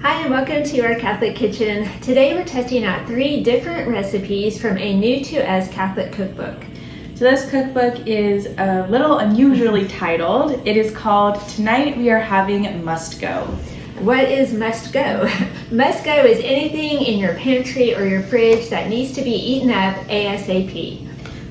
Hi and welcome to our Catholic Kitchen. Today we're testing out 3 different recipes from a new to us Catholic cookbook. So this cookbook is a little unusually titled. It is called Tonight We Are Having Must Go. What is must go? Must go is anything in your pantry or your fridge that needs to be eaten up ASAP.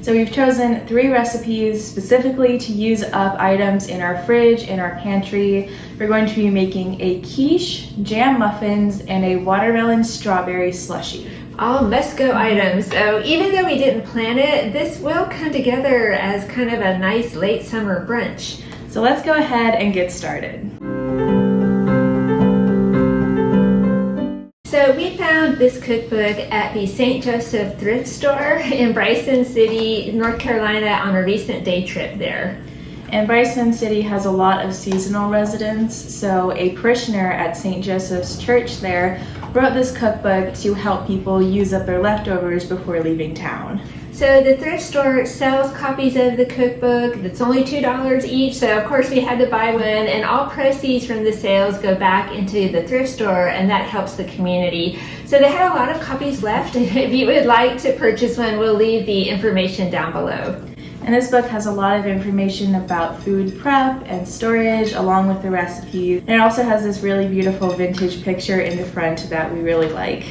So we've chosen 3 recipes specifically to use up items in our fridge, in our pantry. We're going to be making a quiche, jam muffins, and a watermelon strawberry slushie. All must go items. So even though we didn't plan it, this will come together as kind of a nice late summer brunch. So let's go ahead and get started. So we found this cookbook at the St. Joseph Thrift Store in Bryson City, North Carolina on a recent day trip there. And Bryson City has a lot of seasonal residents, so a parishioner at St. Joseph's Church there wrote this cookbook to help people use up their leftovers before leaving town. So the thrift store sells copies of the cookbook that's only $2 each, so of course we had to buy one, and all proceeds from the sales go back into the thrift store, and that helps the community. So they had a lot of copies left. If you would like to purchase one, we'll leave the information down below. And this book has a lot of information about food prep and storage along with the recipes. And it also has this really beautiful vintage picture in the front that we really like.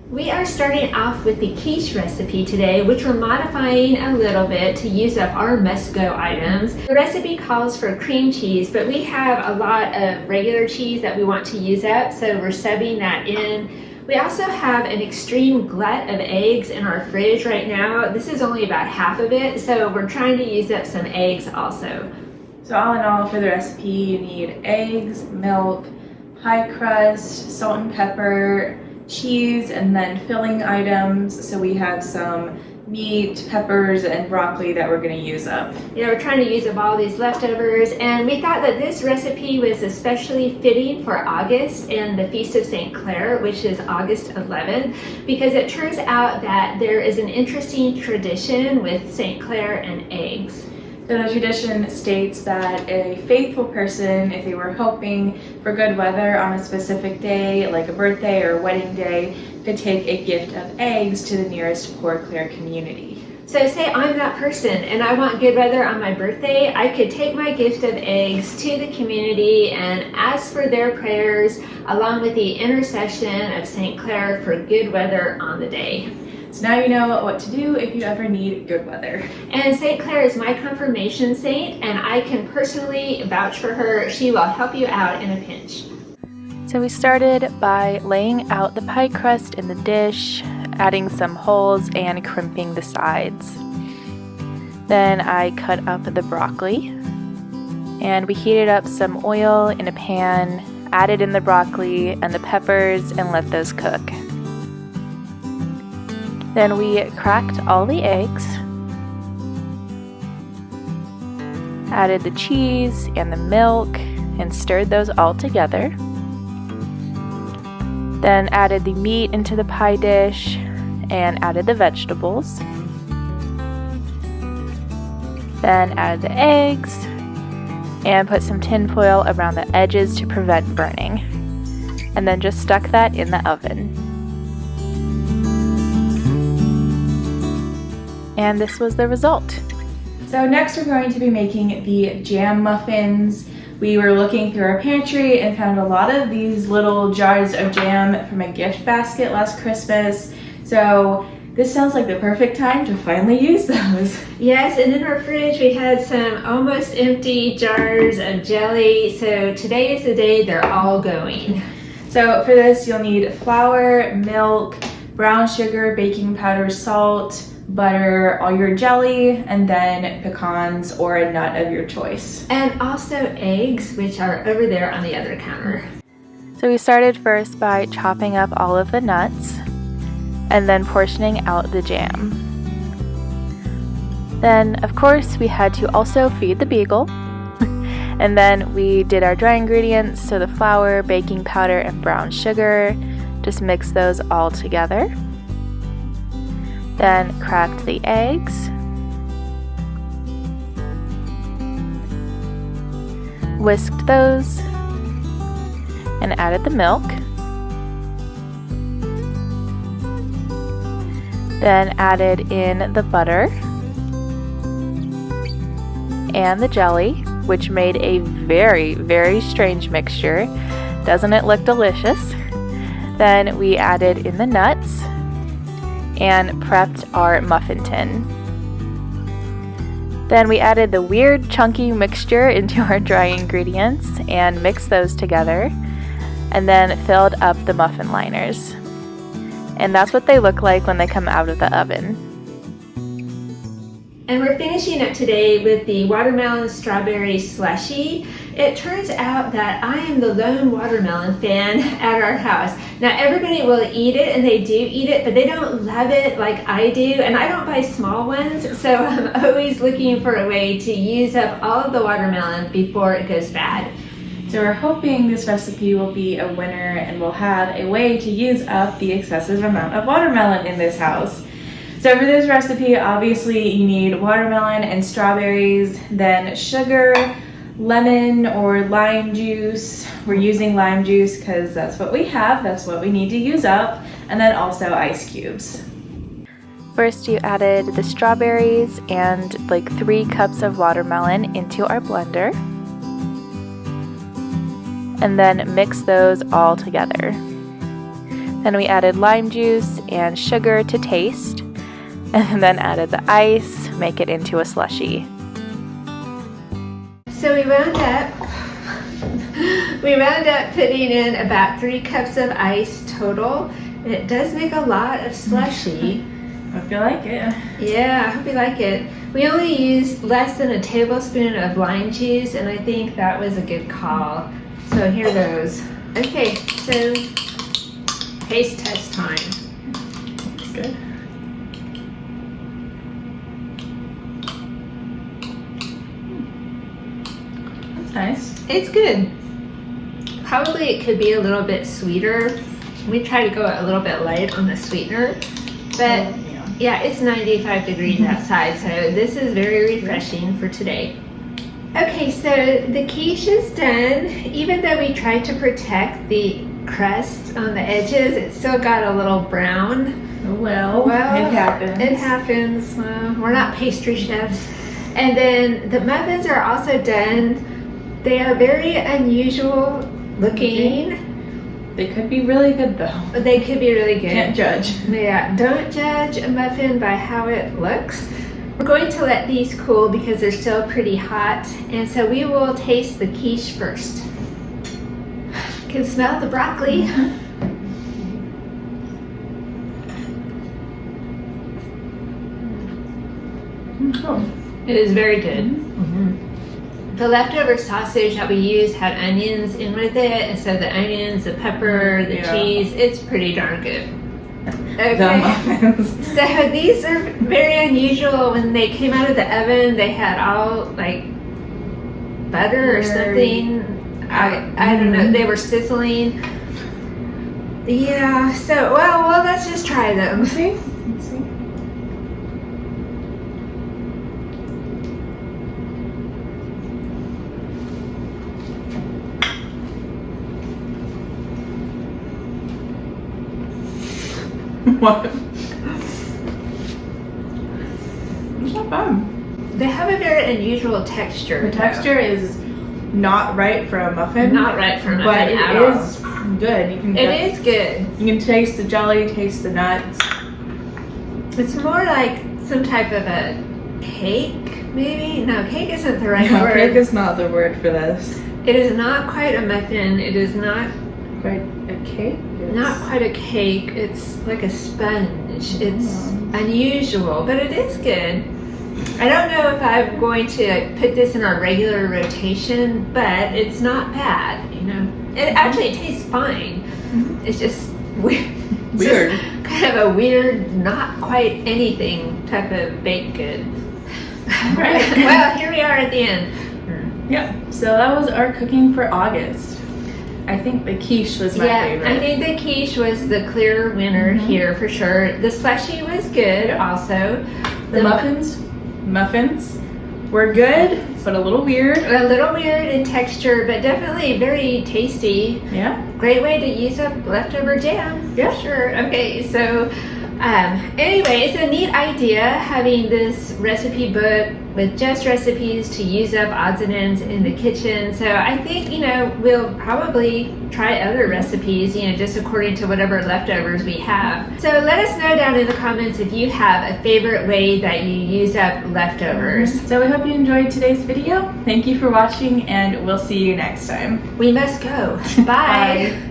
We are starting off with the quiche recipe today, which we're modifying a little bit to use up our must-go items. The recipe calls for cream cheese, but we have a lot of regular cheese that we want to use up, so we're subbing that in. We also have an extreme glut of eggs in our fridge right now. This is only about half of it, so we're trying to use up some eggs also. So all in all, for the recipe, you need eggs, milk, pie crust, salt and pepper, cheese, and then filling items. So we have some meat, peppers, and broccoli that we're going to use up. Yeah, we're trying to use up all these leftovers, and we thought that this recipe was especially fitting for August and the Feast of St. Clair, which is August 11th, because it turns out that there is an interesting tradition with St. Clair and eggs. So the tradition states that a faithful person, if they were hoping for good weather on a specific day, like a birthday or a wedding day, could take a gift of eggs to the nearest Poor Clare community. So say I'm that person and I want good weather on my birthday, I could take my gift of eggs to the community and ask for their prayers along with the intercession of St. Clair for good weather on the day. So now you know what to do if you ever need good weather. And St. Clair is my confirmation saint, and I can personally vouch for her. She will help you out in a pinch. So we started by laying out the pie crust in the dish, adding some holes and crimping the sides. Then I cut up the broccoli, and we heated up some oil in a pan, added in the broccoli and the peppers, and let those cook. Then we cracked all the eggs, added the cheese and the milk, and stirred those all together. Then added the meat into the pie dish and added the vegetables. Then added the eggs and put some tin foil around the edges to prevent burning. And then just stuck that in the oven. And this was the result. So next we're going to be making the jam muffins. We were looking through our pantry and found a lot of these little jars of jam from a gift basket last Christmas. So this sounds like the perfect time to finally use those. Yes, and in our fridge we had some almost empty jars of jelly. So today is the day they're all going. So for this you'll need flour, milk, brown sugar, baking powder, salt, butter, all your jelly, and then pecans or a nut of your choice. And also eggs, which are over there on the other counter. So we started first by chopping up all of the nuts and then portioning out the jam. Then, of course, we had to also feed the beagle. And then we did our dry ingredients, so the flour, baking powder, and brown sugar. Just mix those all together. Then cracked the eggs. whisked those and added the milk. Then added in the butter and the jelly, which made a very, very strange mixture. Doesn't it look delicious? Then we added in the nuts and prepped our muffin tin. Then we added the weird chunky mixture into our dry ingredients and mixed those together, and then filled up the muffin liners. And that's what they look like when they come out of the oven. And we're finishing up today with the watermelon strawberry slushie. It turns out that I am the lone watermelon fan at our house. Now everybody will eat it, and they do eat it, but they don't love it like I do, and I don't buy small ones, so I'm always looking for a way to use up all of the watermelon before it goes bad. So we're hoping this recipe will be a winner and we'll have a way to use up the excessive amount of watermelon in this house. So for this recipe, obviously you need watermelon and strawberries, then sugar, lemon or lime juice. We're using lime juice because that's what we have, that's what we need to use up, and then also ice cubes. First, you added the strawberries and like 3 cups of watermelon into our blender, and then mix those all together. Then we added lime juice and sugar to taste, and then added the ice, make it into a slushie. So we wound up putting in about 3 cups of ice total. And it does make a lot of slushie. I hope you like it. Yeah, I hope you like it. We only used less than a tablespoon of lime juice, and I think that was a good call. So here goes. Okay, so taste test time. That's good. That's nice. It's good. Probably it could be a little bit sweeter. We try to go a little bit light on the sweetener, but yeah, it's 95 degrees outside, so this is very refreshing for today. Okay, so the quiche is done. Even though we tried to protect the crust on the edges, it still got a little brown. Well, it happens. It happens. Well, we're not pastry chefs. And then the muffins are also done. They are very unusual looking. They could be really good though. They could be really good. Can't judge. Yeah, don't judge a muffin by how it looks. We're going to let these cool because they're still pretty hot, and so we will taste the quiche first. Can smell the broccoli. It is very good. The leftover sausage that we used had onions in with it, and so the onions, the pepper, the cheese, it's pretty darn good. Okay. The muffins. So these are very unusual. When they came out of the oven, they had all like butter or something. I don't know. They were sizzling. Yeah. So well, let's just try them. Let's see. Let's see. What? It's not bad. They have a very unusual texture. The texture is not right for a muffin. Not right for a muffin but it at all. is good. It is good. You can taste the jelly, taste the nuts. It's more like some type of a cake, maybe? No, cake isn't the right word. Cake is not the word for this. It is not quite a muffin. It is not Quite a cake? not quite a cake. It's like a sponge. It's unusual, but it is good. I don't know if I'm going to put this in our regular rotation, but it's not bad, you know. It actually tastes fine. It's just weird. Weird. Just kind of a weird, not quite anything type of baked good. Right. Well, here we are at the end. Yep. So that was our cooking for August. I think the quiche was my favorite. I think the quiche was the clear winner here for sure. The slushie was good also. The muffins. were good, but a little weird. A little weird in texture, but definitely very tasty. Yeah. Great way to use up leftover jam. Yeah. For sure. Okay, so anyway, it's a neat idea having this recipe book with just recipes to use up odds and ends in the kitchen. So I think, we'll probably try other recipes, just according to whatever leftovers we have. So let us know down in the comments if you have a favorite way that you use up leftovers. So we hope you enjoyed today's video. Thank you for watching, and we'll see you next time. We must go. Bye. Bye.